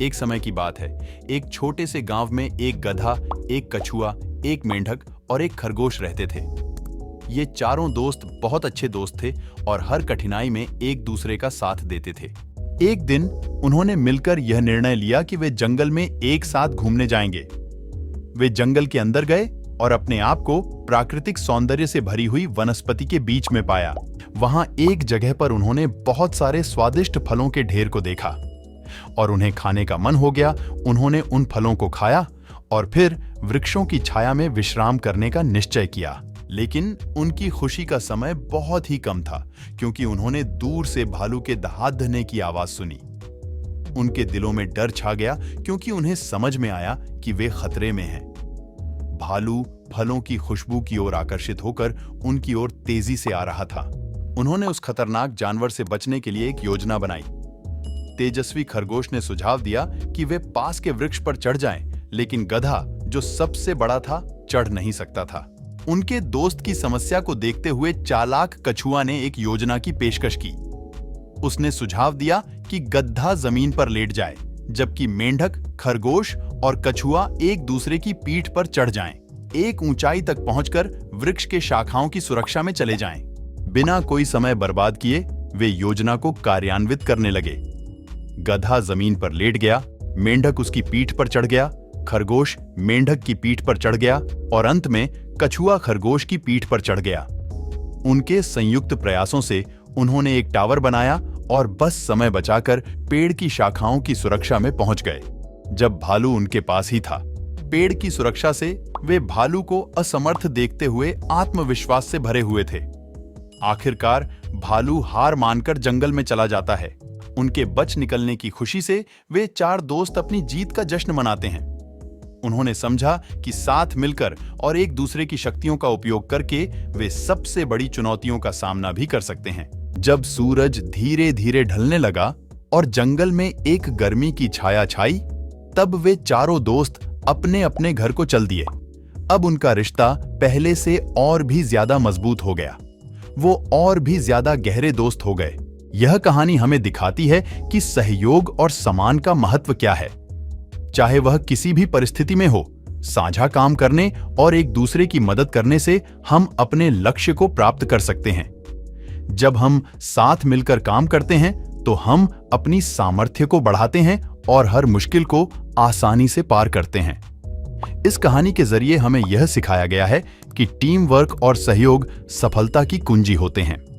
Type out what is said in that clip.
एक समय की बात है। एक छोटे से गांव में एक गधा, एक कछुआ, एक मेंढक और एक खरगोश रहते थे। ये चारों दोस्त बहुत अच्छे दोस्त थे और हर कठिनाई में एक दूसरे का साथ देते थे। एक दिन उन्होंने मिलकर यह निर्णय लिया कि वे जंगल में एक साथ घूमने जाएंगे। वे जंगल के अंदर गए और अपने आप को प्राकृतिक सौंदर्य से भरी हुई वनस्पति के बीच में पाया। वहां एक जगह पर उन्होंने बहुत सारे स्वादिष्ट फलों के ढेर को देखा और उन्हें खाने का मन हो गया। उन्होंने उन फलों को खाया और फिर वृक्षों की छाया में विश्राम करने का निश्चय किया। लेकिन उनकी खुशी का समय बहुत ही कम था, क्योंकि उन्होंने दूर से भालू के दहाड़ने की आवाज सुनी। उनके दिलों में डर छा गया, क्योंकि उन्हें समझ में आया कि वे खतरे में हैं। भालू फलों की खुशबू की ओर आकर्षित होकर उनकी ओर तेजी से आ रहा था। उन्होंने उस खतरनाक जानवर से बचने के लिए एक योजना बनाई। तेजस्वी खरगोश ने सुझाव दिया कि वे पास के वृक्ष पर चढ़ जाएं, लेकिन गधा, जो सबसे बड़ा था, चढ़ नहीं सकता था। उनके दोस्त की समस्या को देखते हुए चालाक कछुआ ने एक योजना की पेशकश की। उसने सुझाव दिया कि गधा जमीन पर लेट जाए, जबकि मेंढक, खरगोश और कछुआ एक दूसरे की पीठ पर चढ़ जाएं। एक ऊंचाई तक पहुंचकर वृक्ष के शाखाओं की सुरक्षा में चले जाएं। बिना कोई समय बर्बाद किए वे योजना को कार्यान्वित करने लगे। गधा जमीन पर लेट गया, मेंढक उसकी पीठ पर चढ़ गया, खरगोश मेंढक की पीठ पर चढ़ गया और अंत में कछुआ खरगोश की पीठ पर चढ़ गया। उनके संयुक्त प्रयासों से उन्होंने एक टावर बनाया और बस समय बचाकर पेड़ की शाखाओं की सुरक्षा में पहुंच गए। जब भालू उनके पास ही था, पेड़ की सुरक्षा से वे भालू को असमर्थ देखते हुए आत्मविश्वास से भरे हुए थे। आखिरकार भालू हार मानकर जंगल में चला जाता है। उनके बच निकलने की खुशी से वे चार दोस्त अपनी जीत का जश्न मनाते हैं। उन्होंने समझा कि साथ मिलकर और एक दूसरे की शक्तियों का उपयोग करके वे सबसे बड़ी चुनौतियों का सामना भी कर सकते हैं। जब सूरज धीरे धीरे ढलने लगा और जंगल में एक गर्मी की छाया छाई, तब वे चारों दोस्त अपने अपने घर को चल दिए। अब उनका रिश्ता पहले से और भी ज्यादा मजबूत हो गया। वो और भी ज्यादा गहरे दोस्त हो गए। यह कहानी हमें दिखाती है कि सहयोग और सम्मान का महत्व क्या है। चाहे वह किसी भी परिस्थिति में हो, साझा काम करने और एक दूसरे की मदद करने से हम अपने लक्ष्य को प्राप्त कर सकते हैं। जब हम साथ मिलकर काम करते हैं तो हम अपनी सामर्थ्य को बढ़ाते हैं और हर मुश्किल को आसानी से पार करते हैं। इस कहानी के जरिए हमें यह सिखाया गया है कि टीम वर्क और सहयोग सफलता की कुंजी होते हैं।